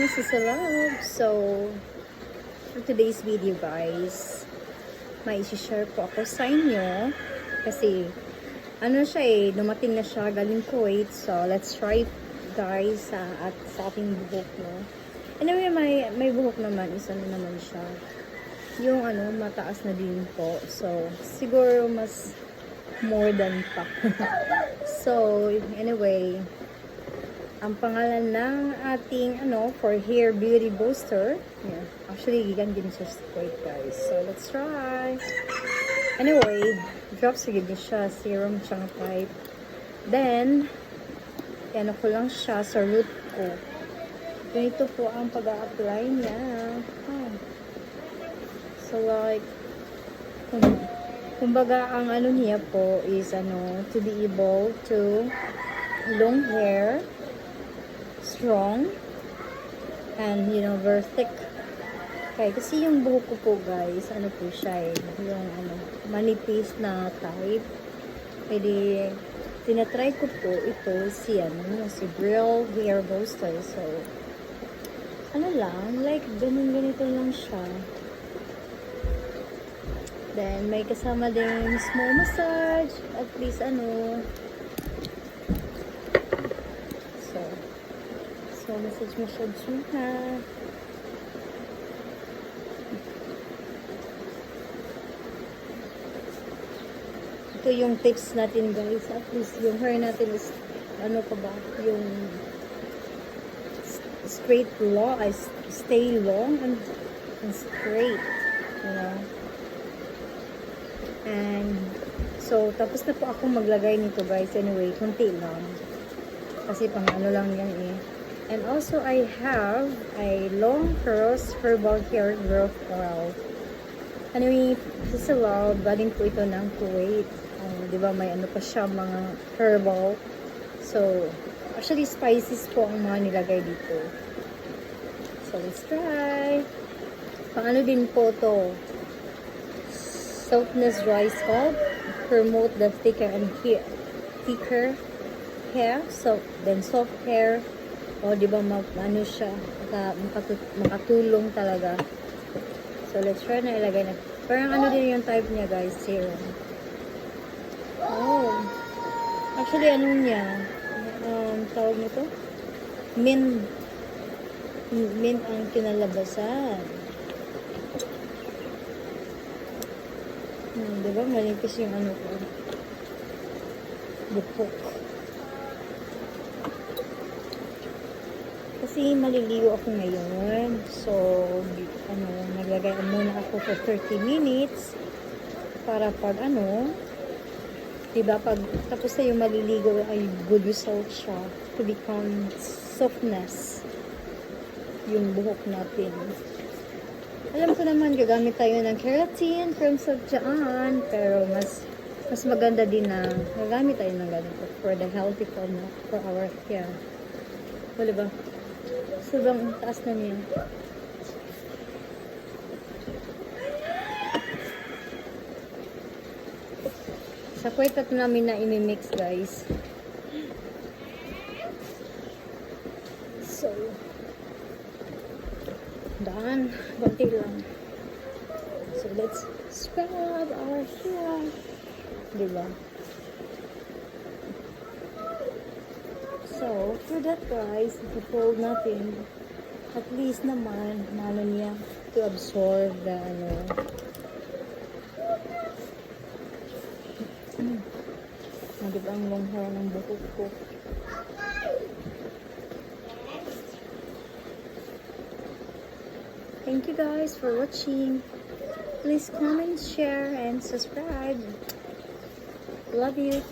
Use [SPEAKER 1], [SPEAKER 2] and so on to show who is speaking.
[SPEAKER 1] Sis Love. So, for today's video guys, may isi-share po ako sa inyo. Kasi, ano siya dumating na siya galing Kuwait. So, let's try it guys at sa ating buhok, no? Anyway, may buhok naman. Isa na naman siya. Yung mataas na din po. So, siguro mas more than pa. So, anyway, ang pangalan ng ating for hair beauty booster. Yeah. Actually, gigan din siya straight guys. So, let's try. Anyway, drops agad niya siya. Serum siyang type. Then, ko lang siya sa root ko. Ganito po ang pag-a-apply niya. So, like, kumbaga, ang niya po is, to be able to long hair, strong, and, very thick. Okay, kasi yung buhok ko po, guys, po siya yung, manipis na type. Pwede, tinatry ko po ito, si Brill Hair Booster. So, like, ganito lang siya. Then, may kasama din small massage. At least, So, massage siya. Ito yung tips natin, guys. At least, yung hair natin is, yung straight long, stay long and straight. And, so, tapos na po ako maglagay nito, guys. Anyway, kunti lang. Kasi pang lang yan And also, I have a long curls herbal hair growth oil. Anyway, this is galing po ito ng Kuwait. Diba, may pa siya, mga herbal. So, actually, spices po ang mga nilagay dito. So, let's try. Pang din po to. Softness dry scalp. Promote the thicker hair. So, then soft hair. Diba, siya, makatulong talaga. So, let's try na ilagay na. Parang din yung type niya, guys, serum. Actually, niya, tawag nito? Mint ang kinalabasan. Diba, malipis yung ko. Bukok. Kasi maliligo ako ngayon. So, naglagay muna ako for 30 minutes para pag diba, pag tapos na yung maliligo ay good result siya to become softness yung buhok natin. Alam ko naman gagamit tayo ng keratin from Sadyaan, pero mas maganda din na gagamit tayo ng ganito for the healthy form for our hair. Diba? Sobrang taas na niya. Sa Kuwait at namin na imimix, guys. So, daan. Banti lang. So, let's scrub our hair. Diba? So, for that guys, i-fold natin. At least naman, niya to absorb the diba ang long hair ng buhok ko. Thank you guys for watching. Please comment, share, and subscribe. Love you.